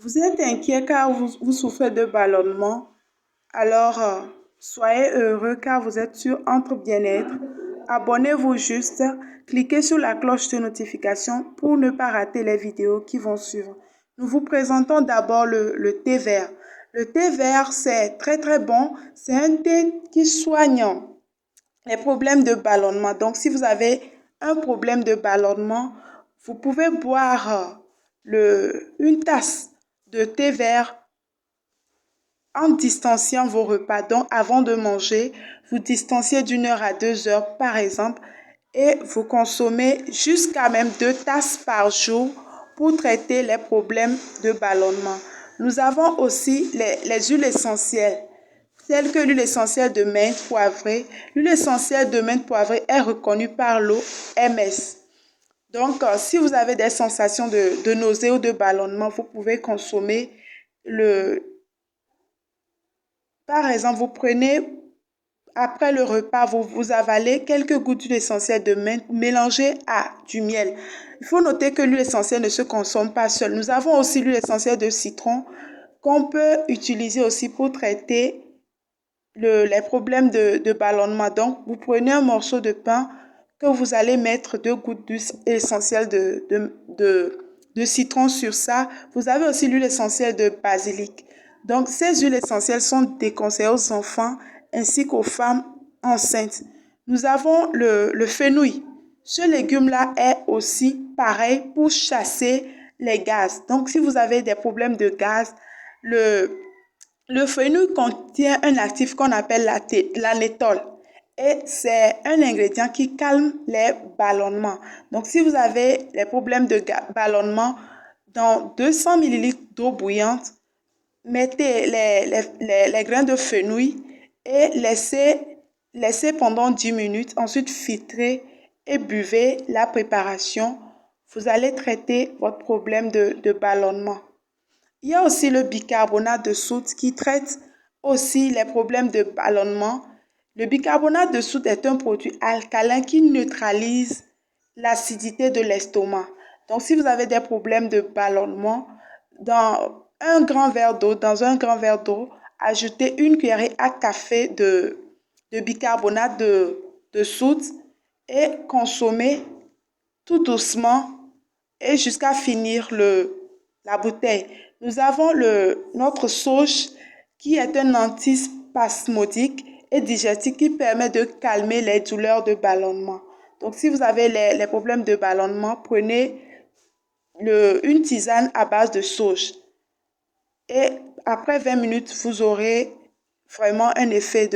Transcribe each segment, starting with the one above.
Vous êtes inquiet car vous souffrez de ballonnement, alors soyez heureux car vous êtes sur Entre Bien-être. Abonnez-vous juste, cliquez sur la cloche de notification pour ne pas rater les vidéos qui vont suivre. Nous vous présentons d'abord le thé vert. Le thé vert, c'est très bon. C'est un thé qui soigne les problèmes de ballonnement. Donc, si vous avez un problème de ballonnement, vous pouvez boire une tasse de thé vert en distanciant vos repas. Donc, avant de manger, vous distanciez d'1 heure à 2 heures, par exemple, et vous consommez jusqu'à même 2 tasses par jour pour traiter les problèmes de ballonnement. Nous avons aussi les huiles essentielles, telles que l'huile essentielle de menthe poivrée. L'huile essentielle de menthe poivrée est reconnue par l'OMS. Donc, si vous avez des sensations de nausée ou de ballonnement, vous pouvez consommer par exemple, vous prenez, après le repas, vous avalez quelques gouttes d'huile essentielle de menthe mélangées à du miel. Il faut noter que l'huile essentielle ne se consomme pas seule. Nous avons aussi l'huile essentielle de citron qu'on peut utiliser aussi pour traiter les problèmes de ballonnement. Donc, vous prenez un morceau de pain que vous allez mettre 2 gouttes d'huile essentielle de citron sur ça. Vous avez aussi l'huile essentielle de basilic. Donc, ces huiles essentielles sont déconseillées aux enfants ainsi qu'aux femmes enceintes. Nous avons le fenouil. Ce légume-là est aussi pareil pour chasser les gaz. Donc, si vous avez des problèmes de gaz, le fenouil contient un actif qu'on appelle l'anétol. Et c'est un ingrédient qui calme les ballonnements. Donc, si vous avez les problèmes de ballonnement, dans 200 ml d'eau bouillante, mettez les grains de fenouil et laissez pendant 10 minutes. Ensuite, filtrez et buvez la préparation. Vous allez traiter votre problème de ballonnement. Il y a aussi le bicarbonate de soude qui traite aussi les problèmes de ballonnement. Le bicarbonate de soude est un produit alcalin qui neutralise l'acidité de l'estomac. Donc, si vous avez des problèmes de ballonnement, dans un grand verre d'eau, ajoutez 1 cuillerée à café de bicarbonate de soude et consommez tout doucement et jusqu'à finir la bouteille. Nous avons notre sauge qui est un antispasmodique et digestif qui permet de calmer les douleurs de ballonnement. Donc, si vous avez les problèmes de ballonnement, prenez une tisane à base de sauge. Et après 20 minutes, vous aurez vraiment un effet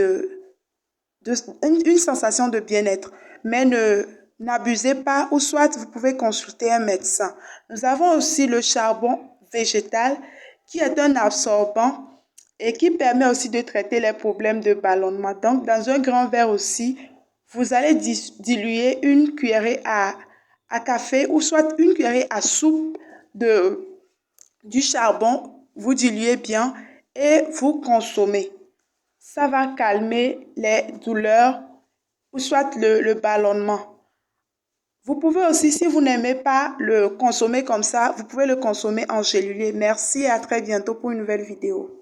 une sensation de bien-être. Mais n'abusez pas ou soit vous pouvez consulter un médecin. Nous avons aussi le charbon végétal qui est un absorbant et qui permet aussi de traiter les problèmes de ballonnement. Donc, dans un grand verre aussi, vous allez diluer 1 cuillerée à café ou soit 1 cuillerée à soupe du charbon. Vous diluez bien et vous consommez. Ça va calmer les douleurs ou soit le ballonnement. Vous pouvez aussi, si vous n'aimez pas le consommer comme ça, vous pouvez le consommer en gélulé. Merci et à très bientôt pour une nouvelle vidéo.